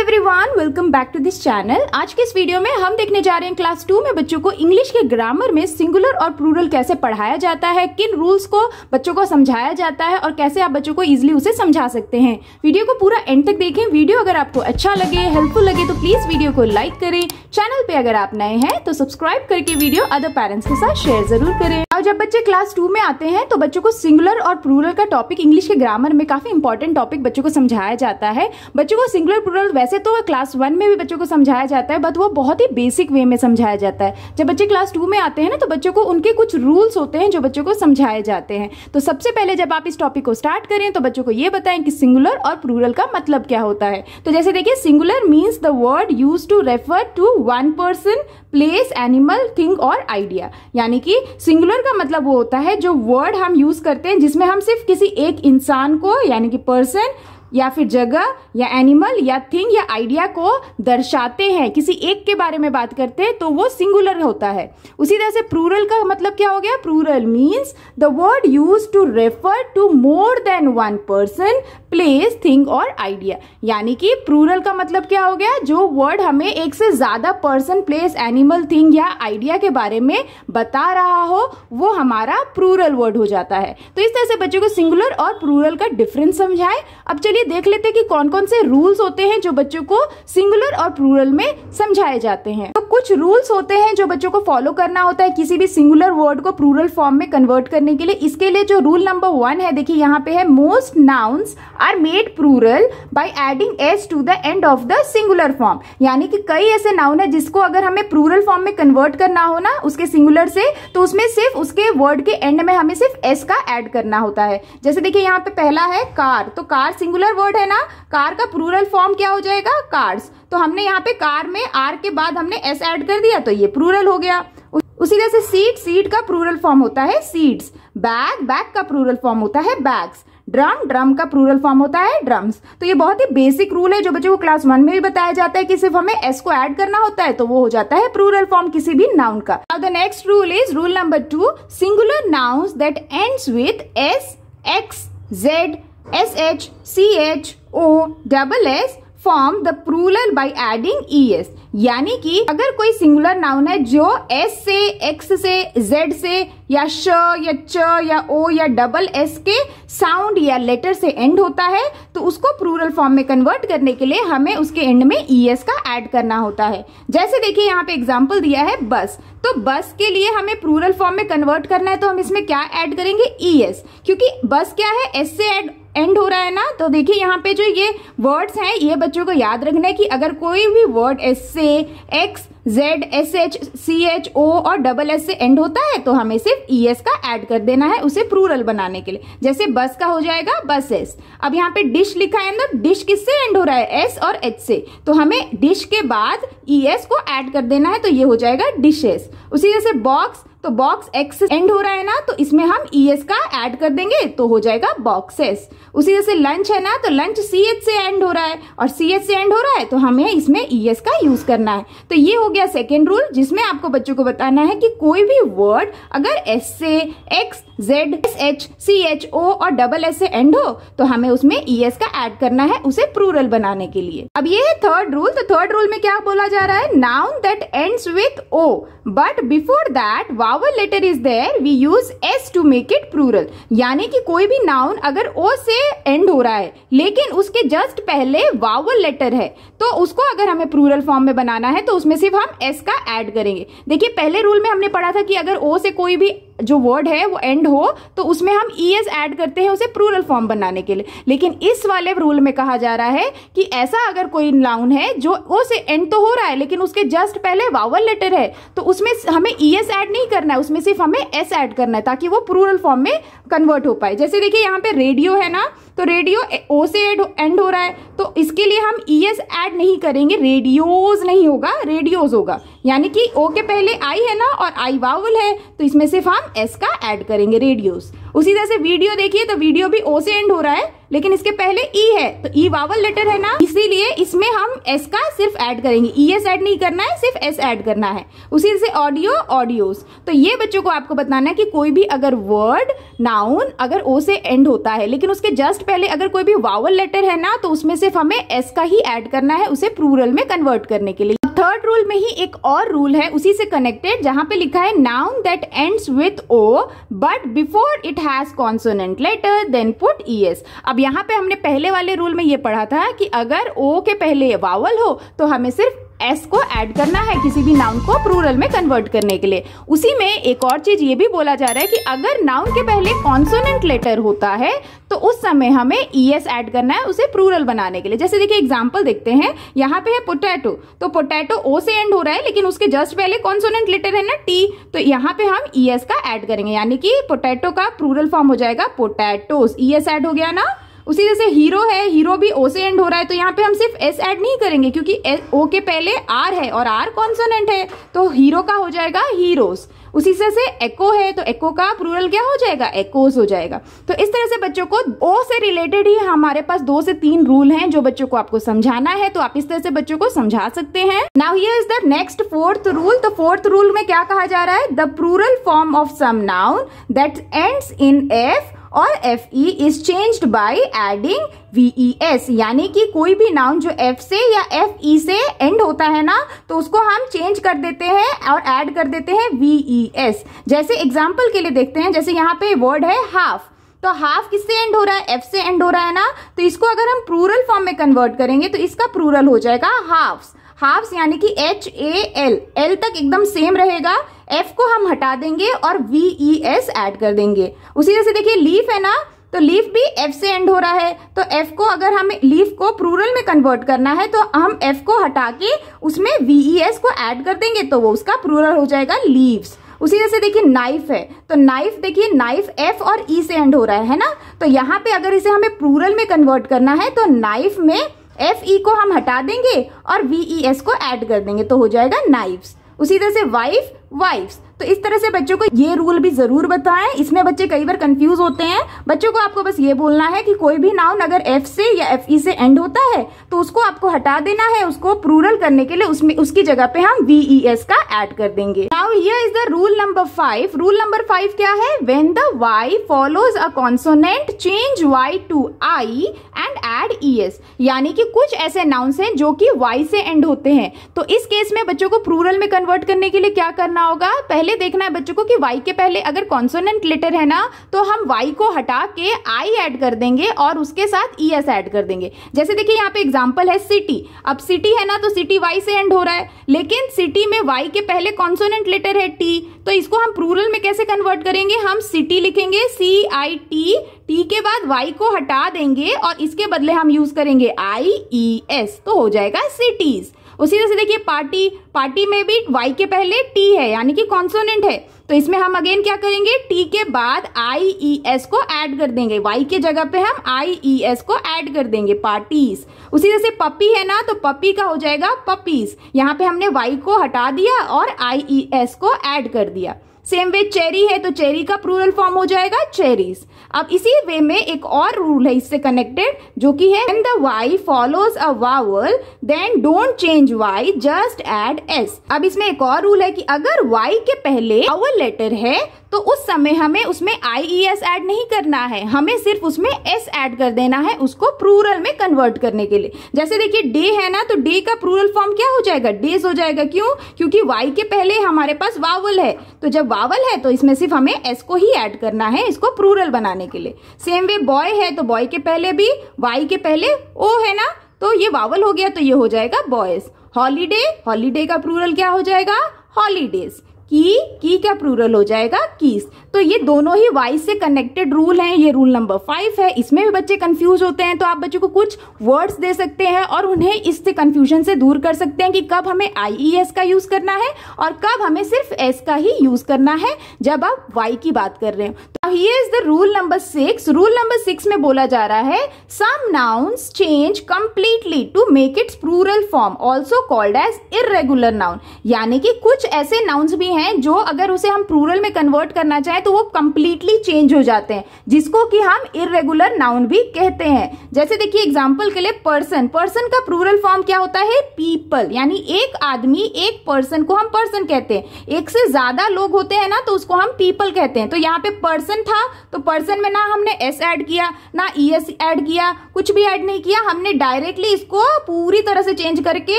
Everyone, welcome back to this channel. आज के इस वीडियो में हम देखने जा रहे हैं क्लास 2 में बच्चों को इंग्लिश के ग्रामर में सिंगुलर और प्लूरल कैसे पढ़ाया जाता है, किन रूल्स को बच्चों को समझाया जाता है और कैसे आप बच्चों को इजीली उसे समझा सकते हैं। वीडियो को पूरा एंड तक देखें। वीडियो अगर आपको अच्छा लगे, हेल्पफुल लगे तो प्लीज वीडियो को लाइक करें। चैनल पे अगर आप नए हैं तो सब्सक्राइब करके वीडियो अदर पेरेंट्स के साथ शेयर जरूर करें। और जब बच्चे क्लास 2 में आते हैं तो बच्चों को सिंगुलर और प्लूरल का टॉपिक इंग्लिश के ग्रामर में काफी इंपॉर्टेंट टॉपिक बच्चों को समझाया जाता है। बच्चों को सिंगुलर प्लूरल वैसे तो क्लास 1 में भी बच्चों को समझाया जाता है, बट वो बहुत ही बेसिक वे में समझाया जाता है। जब बच्चे क्लास 2 में आते हैं ना तो बच्चों को उनके कुछ रूल्स होते हैं जो बच्चों को समझाए जाते हैं। तो सबसे पहले जब आप इस टॉपिक को स्टार्ट करें तो बच्चों को ये बताएं कि सिंगुलर और प्लूरल का मतलब क्या होता है। तो जैसे देखिए, singular means the word used to refer to one person, place, animal, thing और आइडिया। यानी कि सिंगुलर का मतलब वो होता है जो वर्ड हम यूज करते हैं जिसमें हम सिर्फ किसी एक इंसान को यानी कि पर्सन या फिर जगह या एनिमल या थिंग या आइडिया को दर्शाते हैं, किसी एक के बारे में बात करते हैं तो वो सिंगुलर होता है। उसी तरह से प्लूरल का मतलब क्या हो गया? Plural means the word used to refer to more than one person, place, thing और आइडिया। यानी कि प्लूरल का मतलब क्या हो गया? जो वर्ड हमें एक से ज्यादा पर्सन, प्लेस, एनिमल, थिंग या आइडिया के बारे में बता रहा हो वो हमारा प्लूरल वर्ड हो जाता है। तो इस तरह से बच्चों को सिंगुलर और प्लूरल का डिफरेंस समझाए। अब चलिए देख लेते हैं कि कौन कौन से रूल्स होते हैं जो बच्चों को सिंगुलर और प्लूरल में समझाए जाते हैं। तो कुछ रूल्स होते हैं जो बच्चों को फॉलो करना होता है किसी भी सिंगुलर वर्ड को प्लूरल फॉर्म में कन्वर्ट करने के लिए। इसके लिए जो रूल नंबर 1 है, देखिए यहाँ पे है, most nouns are made plural by adding S to the end of the singular form. यानी कि कई ऐसे नाउन है जिसको अगर हमें प्लूरल फॉर्म में कन्वर्ट करना हो ना उसके सिंगुलर से, तो उसमें सिर्फ उसके वर्ड के एंड में हमें सिर्फ एस का ऐड करना होता है। जैसे देखिए यहाँ पे पहला है कार, तो कार सिंगुलर वर्ड है ना, कार का प्लूरल फॉर्म क्या हो जाएगा? कार्स। तो हमने यहाँ पे कार में आर के बाद हमने एस ऐड कर दिया तो ये प्लूरल हो गया। उसी तरह से सीट, सीट का प्लूरल फॉर्म होता है सीड्स। बैग, बैग का प्लूरल फॉर्म होता है बैग्स। ड्रम, ड्रम का प्लूरल फॉर्म होता है ड्रम्स। तो ये बहुत ही बेसिक रूल है जो बच्चों को क्लास 1 में भी बताया जाता है कि सिर्फ हमें एस को ऐड करना होता है तो वो हो जाता है प्लूरल फॉर्म किसी भी नाउन का। Now the next rule is rule number 2, singular nouns that ends with S, X, Z, SH, CH, O, double S form the plural by adding ES। यानी कि अगर कोई सिंगुलर नाउन है जो S से, X से, Z से या श या च या O या डबल S के साउंड या लेटर से एंड होता है तो उसको प्लूरल फॉर्म में कन्वर्ट करने के लिए हमें उसके एंड में ES का ऐड करना होता है। जैसे देखिए यहाँ पे एग्जांपल दिया है बस, तो बस के लिए हमें प्लूरल फॉर्म में कन्वर्ट करना है तो हम इसमें क्या ऐड करेंगे? ES, क्योंकि बस क्या है? S से एंड हो रहा है ना। तो देखिए यहाँ पे जो ये वर्ड्स हैं ये बच्चों को याद रखना है कि अगर कोई भी वर्ड एस से, x, Z, SH, CH, O और डबल S से एंड होता है तो हमें सिर्फ ES का ऐड कर देना है उसे प्लूरल बनाने के लिए। जैसे बस का हो जाएगा बसेस। अब यहाँ पे डिश लिखा है ना, डिश किससे एंड हो रहा है? S और H से, तो हमें डिश के बाद ES को ऐड कर देना है तो ये हो जाएगा डिशेस। उसी जैसे बॉक्स, तो बॉक्स एक्स से एंड हो रहा है ना तो इसमें हम ES का ऐड कर देंगे तो हो जाएगा बॉक्सेस। उसी जैसे लंच है ना, तो लंच CH से एंड हो रहा है और CH से एंड हो रहा है तो हमें इसमें ES का यूज करना है। तो ये हो गया सेकेंड रूल जिसमें आपको बच्चों को बताना है कि कोई भी वर्ड अगर S से, X, Z, SH, CH, O और डबल S से एंड हो तो हमें उसमें ES का ऐड करना है उसे प्लूरल बनाने के लिए। अब ये है थर्ड रूल। तो थर्ड रूल में क्या बोला जा रहा है? Noun that ends with O but before that vowel letter is there we use S to make it plural. यानी कि कोई भी नाउन अगर O से एंड हो रहा है लेकिन उसके जस्ट पहले वावल लेटर है तो उसको अगर हमें प्लूरल फॉर्म में बनाना है तो उसमें सिर्फ हम S का ऐड करेंगे। देखिए पहले रूल में हमने पढ़ा था कि अगर O से कोई भी जो वर्ड है वो एंड हो तो उसमें हम ES ऐड करते हैं उसे प्लूरल फॉर्म बनाने के लिए। लेकिन इस वाले रूल में कहा जा रहा है कि ऐसा अगर कोई नाउन है जो O से एंड तो हो रहा है लेकिन उसके जस्ट पहले वावल लेटर है तो उसमें हमें ES ऐड नहीं करना है, उसमें सिर्फ हमें S ऐड करना है ताकि वो प्लूरल फॉर्म में कन्वर्ट हो पाए। जैसे देखिए यहाँ पे रेडियो है ना, तो रेडियो O से एंड हो रहा है तो इसके लिए हम ES ऐड नहीं करेंगे, रेडियोज नहीं होगा, रेडियोज होगा। यानी कि O के पहले I है ना और I वावल है तो इसमें सिर्फ हम S का ऐड करेंगे, रेडियोज। उसी तरह से वीडियो देखिए तो वीडियो भी ओ से एंड हो रहा है, लेकिन इसके पहले ई है, तो ई वावल लेटर है ना, इसीलिए इसमें हम एस का सिर्फ ऐड करेंगे, ई एस ऐड नहीं करना है, सिर्फ एस ऐड करना है। उसी तरह से ऑडियो, ऑडियोस। तो ये बच्चों को आपको बताना है कि कोई भी अगर वर्ड, नाउन अगर ओ से एंड होता है, लेकिन उसके जस्ट पहले अगर कोई भी वावल लेटर है ना, तो उसमें सिर्फ हमें एस का ही ऐड करना है उसे प्लूरल में कन्वर्ट करने के लिए। थर्ड रूल में ही एक और रूल है उसी से कनेक्टेड, जहां पे लिखा है noun that ends with O but before it has consonant letter then put ES. अब यहाँ पे हमने पहले वाले रूल में ये पढ़ा था कि अगर ओ के पहले वावल हो तो हमें सिर्फ एस को ऐड करना है किसी भी नाउन को प्लूरल में कन्वर्ट करने के लिए। उसी में एक और चीज ये भी बोला जा रहा है कि अगर नाउन के पहले कॉन्सोनेंट लेटर होता है तो उस समय हमें ईएस ऐड करना है उसे प्लूरल बनाने के लिए। जैसे देखिए एग्जांपल देखते हैं, यहाँ पे है पोटैटो, तो पोटैटो ओ से एंड हो रहा है, लेकिन उसके जस्ट पहले कॉन्सोनेंट लेटर है ना टी, तो यहाँ पे हम ईएस का ऐड करेंगे, यानी कि पोटैटो का प्लूरल फॉर्म हो जाएगा पोटैटोस, ईएस ऐड हो गया ना। उसी जैसे हीरो है, हीरो भी ओ से एंड हो रहा है, तो यहाँ पे हम सिर्फ एस ऐड नहीं करेंगे क्योंकि ओ के पहले आर है और आर कॉन्सोनेंट है, तो हीरो का हो जाएगा हीरोस। उसी से एको है तो एको का प्लूरल क्या हो जाएगा, एकोस हो जाएगा। तो इस तरह से बच्चों को ओ से रिलेटेड ही हमारे पास 2 से 3 रूल हैं जो बच्चों को आपको समझाना है, तो आप इस तरह से बच्चों को समझा सकते हैं। Now here is the next fourth rule. तो फोर्थ रूल में क्या कहा जा रहा है, the plural form of some noun that ends in F और FE is changed by adding VES, यानी कि कोई भी नाउन जो F से या FE से एंड होता है ना, तो उसको हम चेंज कर देते हैं और ऐड कर देते हैं VES। जैसे एग्जाम्पल के लिए देखते हैं, जैसे यहाँ पे वर्ड है हाफ, तो हाफ किससे एंड हो रहा है, एफ से एंड हो रहा है ना, तो इसको अगर हम प्लूरल फॉर्म में कन्वर्ट करेंगे तो इसका प्लूरल हो जाएगा हाफ्स। हाफ्स यानी कि HAL, एल तक एकदम सेम रहेगा, एफ को हम हटा देंगे और VES ऐड कर देंगे। उसी तरह से देखिए लीफ है ना, तो लीफ भी एफ से एंड हो रहा है, तो एफ को अगर हमें लीफ को प्लूरल में कन्वर्ट करना है तो हम एफ को हटा के उसमें VES को ऐड कर देंगे, तो वो उसका प्लूरल हो जाएगा लीव्स। उसी तरह से देखिए नाइफ है, तो नाइफ देखिए नाइफ एफ और ई से एंड हो रहा है ना, तो यहाँ पे अगर इसे हमें प्लूरल में कन्वर्ट करना है तो नाइफ में एफ ई को हम हटा देंगे और VES को ऐड कर देंगे, तो हो जाएगा नाइफ्स। उसी तरह से वाइफ, वाइफ्स। तो इस तरह से बच्चों को ये रूल भी जरूर बताएं, इसमें बच्चे कई बार कंफ्यूज होते हैं। बच्चों को आपको बस ये बोलना है कि कोई भी नाउन अगर एफ से या FE से एंड होता है तो उसको आपको हटा देना है, उसको प्लूरल करने के लिए उसमें उसकी जगह पे हम VES का ऐड कर देंगे। Now here is the rule number 5। Rule number 5 क्या है, when the Y follows a consonant change Y to I and add ES, यानी कि कुछ ऐसे नाउन्स हैं जो कि Y से एंड होते हैं, तो इस केस में बच्चों को प्लूरल में कन्वर्ट करने के लिए क्या करना होगा, पहले देखना है बच्चों को कि Y के पहले अगर कॉन्सोनेंट लेटर है ना, तो हम Y को हटा के I ऐड कर देंगे और उसके साथ ES ऐड कर देंगे। जैसे देखिए यहाँ पे एग्जांपल है सिटी, अब सिटी है ना, तो सिटी Y से एंड हो रहा है, लेकिन सिटी में Y के पहले कॉन्सोनेंट लेटर है T, तो इसको हम प्लूरल में कैसे कन्वर्ट करेंगे, हम सिटी लिखेंगे CIT, टी के बाद Y को हटा देंगे और इसके बदले हम यूज करेंगे IES, तो हो जाएगा सिटीज। उसी तरह से देखिए पार्टी, पार्टी में भी Y के पहले T है यानी कि कॉन्सोनेंट है, तो इसमें हम अगेन क्या करेंगे, T के बाद IES को ऐड कर देंगे, Y के जगह पे हम IES को ऐड कर देंगे, पार्टीज। उसी तरह से पपी है ना, तो पपी का हो जाएगा पपीज, यहाँ पे हमने Y को हटा दिया और IES को ऐड कर दिया। सेम वे चेरी है, तो चेरी का प्लूरल फॉर्म हो जाएगा चेरीज। अब इसी वे में एक और रूल है इससे कनेक्टेड, जो कि है when the Y follows a vowel then don't change Y, just add S। अब इसमें एक और रूल है कि अगर Y के पहले vowel लेटर है तो उस समय हमें उसमें IES ऐड नहीं करना है, हमें सिर्फ उसमें S ऐड कर देना है उसको प्लूरल में कन्वर्ट करने के लिए। जैसे देखिए डे है ना, तो डे का प्लूरल फॉर्म क्या हो जाएगा, डेज हो जाएगा। क्यों, क्योंकि Y के पहले हमारे पास वावल है, तो जब वावल है तो इसमें सिर्फ हमें S को ही ऐड करना है इसको प्लूरल बनाने के लिए। सेम वे बॉय है, तो बॉय के पहले भी Y के पहले O है ना, तो ये वावल हो गया, तो ये हो जाएगा बॉयज। हॉलीडे, हॉलीडे का प्लूरल क्या हो जाएगा, हॉलीडेज। की का प्लूरल हो जाएगा कीज। तो ये दोनों ही Y से कनेक्टेड रूल हैं, ये रूल नंबर 5 है। इसमें भी बच्चे कंफ्यूज होते हैं, तो आप बच्चों को कुछ वर्ड्स दे सकते हैं और उन्हें इससे कंफ्यूजन से दूर कर सकते हैं कि कब हमें IES का यूज करना है और कब हमें सिर्फ S का ही यूज करना है जब आप Y की बात कर रहे हो। तो here is the rule number 6। Rule number 6 में बोला जा रहा है some nouns change completely to make its plural form, also called as irregular noun, यानी कि कुछ ऐसे नाउन्स भी हैं हैं जो अगर उसे हम प्लूरल में कन्वर्ट करना चाहें तो वो कंप्लीटली चेंज हो जाते हैं, जिसको कि हम इर्रेगुलर नाउन भी कहते हैं। जैसे देखिए एग्जांपल के लिए पर्सन, पर्सन का प्लूरल फॉर्म क्या होता है? पीपल, यानी एक आदमी, एक पर्सन को हम पर्सन कहते हैं। एक से ज्यादा लोग होते हैं ना तो उसको हम पीपल कहते हैं। तो यहाँ पे पर्सन था तो पर्सन में ना हमने एस ऐड किया ना ईएस ऐड किया, कुछ भी ऐड नहीं किया, हमने डायरेक्टली इसको पूरी तरह से चेंज करके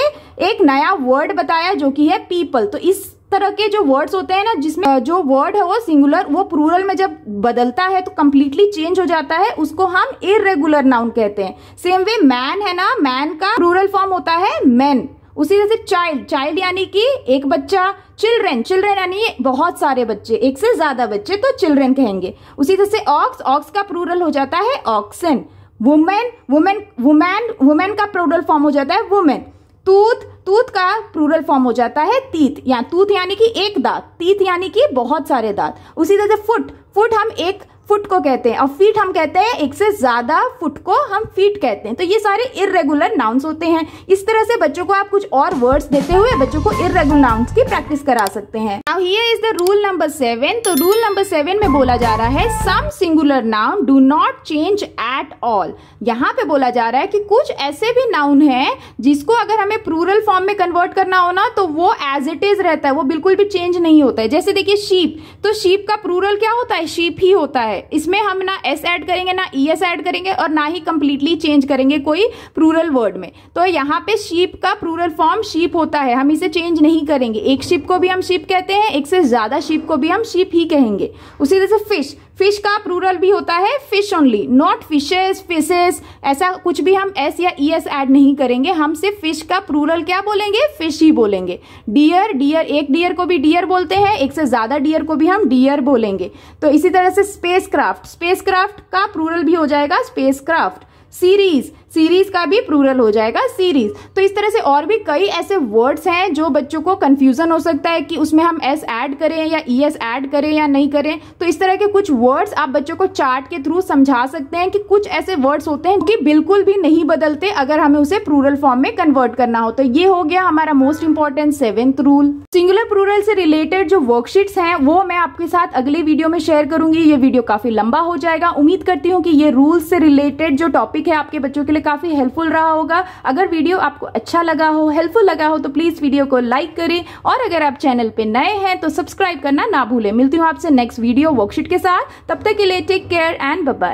एक नया वर्ड बताया जो कि है पीपल। तो इस तरह के जो वर्ड्स होते हैं ना, जिसमें जो वर्ड है वो सिंगुलर वो प्लूरल में जब बदलता है तो कंप्लीटली चेंज हो जाता है, उसको हम इर्रेगुलर नाउन कहते हैं। सेम वे मैन है ना, मैन का प्लूरल फॉर्म होता है मेन। उसी तरह से चाइल्ड, चाइल्ड यानी कि एक बच्चा, चिल्ड्रेन, चिल्ड्रेन यानी बहुत सारे बच्चे, एक से ज्यादा बच्चे तो चिल्ड्रेन कहेंगे। उसी तरह से ऑक्स, ऑक्स का प्लूरल हो जाता है oxen. Woman, woman, woman, woman का प्लूरल फॉर्म हो जाता है वुमेन। टूथ, टूथ का प्लूरल फॉर्म हो जाता है टीथ, या टूथ यानी कि एक दांत, टीथ यानी कि बहुत सारे दांत। उसी तरह से फुट, फुट हम एक फुट को कहते हैं और फीट हम कहते हैं एक से ज्यादा फुट को हम फीट कहते हैं। तो ये सारे इर्रेगुलर नाउन्स होते हैं। इस तरह से बच्चों को आप कुछ और वर्ड्स देते हुए बच्चों को इर्रेगुलर नाउन्स की प्रैक्टिस करा सकते हैं। Now here is the rule number 7। तो रूल नंबर 7 में बोला जा रहा है some singular noun do not change at all. यहाँ पे बोला जा रहा है कि कुछ ऐसे भी नाउन है जिसको अगर हमें प्लूरल फॉर्म में कन्वर्ट करना हो ना तो वो एज इट इज रहता है, वो बिल्कुल भी चेंज नहीं होता है। जैसे देखिए शीप, तो शीप का प्लूरल क्या होता है? शीप ही होता है। इसमें हम ना एस ऐड करेंगे ना ईएस ऐड करेंगे और ना ही कंप्लीटली चेंज करेंगे कोई प्लूरल वर्ड में। तो यहाँ पे शीप का प्लूरल फॉर्म शीप होता है, हम इसे चेंज नहीं करेंगे। एक शीप को भी हम शीप कहते हैं, एक से ज्यादा शीप को भी हम शीप ही कहेंगे। उसी तरह से फिश, फिश का प्लूरल भी होता है fish only, not fishes, fishes, ऐसा कुछ भी हम एस या ईएस ऐड नहीं करेंगे, हम सिर्फ फिश का प्लूरल क्या बोलेंगे? फिश ही बोलेंगे। डियर, डियर, एक डियर को भी डियर बोलते हैं, एक से ज्यादा डियर को भी हम डियर बोलेंगे। तो इसी तरह से स्पेसक्राफ्ट, स्पेसक्राफ्ट का प्लूरल भी हो जाएगा स्पेसक्राफ्ट। सीरीज, सीरीज का भी प्लूरल हो जाएगा सीरीज। तो इस तरह से और भी कई ऐसे वर्ड्स हैं जो बच्चों को कंफ्यूजन हो सकता है कि उसमें हम एस ऐड करें या ईएस ऐड करें या नहीं करें। तो इस तरह के कुछ वर्ड्स आप बच्चों को चार्ट के थ्रू समझा सकते हैं कि कुछ ऐसे वर्ड्स होते हैं कि बिल्कुल भी नहीं बदलते अगर हमें उसे प्लूरल फॉर्म में कन्वर्ट करना हो। तो ये हो गया हमारा most important 7th rule. Singular plural से रिलेटेड जो वर्कशीट्स हैं वो मैं आपके साथ अगले वीडियो में शेयर करूंगी। ये वीडियो काफी लंबा हो जाएगा। उम्मीद करती हूँ कि ये रूल्स से रिलेटेड जो टॉपिक है आपके बच्चों के लिए काफी हेल्पफुल रहा होगा। अगर वीडियो आपको अच्छा लगा हो, हेल्पफुल लगा हो तो प्लीज वीडियो को लाइक करें और अगर आप चैनल पे नए हैं तो सब्सक्राइब करना ना भूलें। मिलती हूँ आपसे नेक्स्ट वीडियो वर्कशीट के साथ। तब तक के लिए take care and bye bye.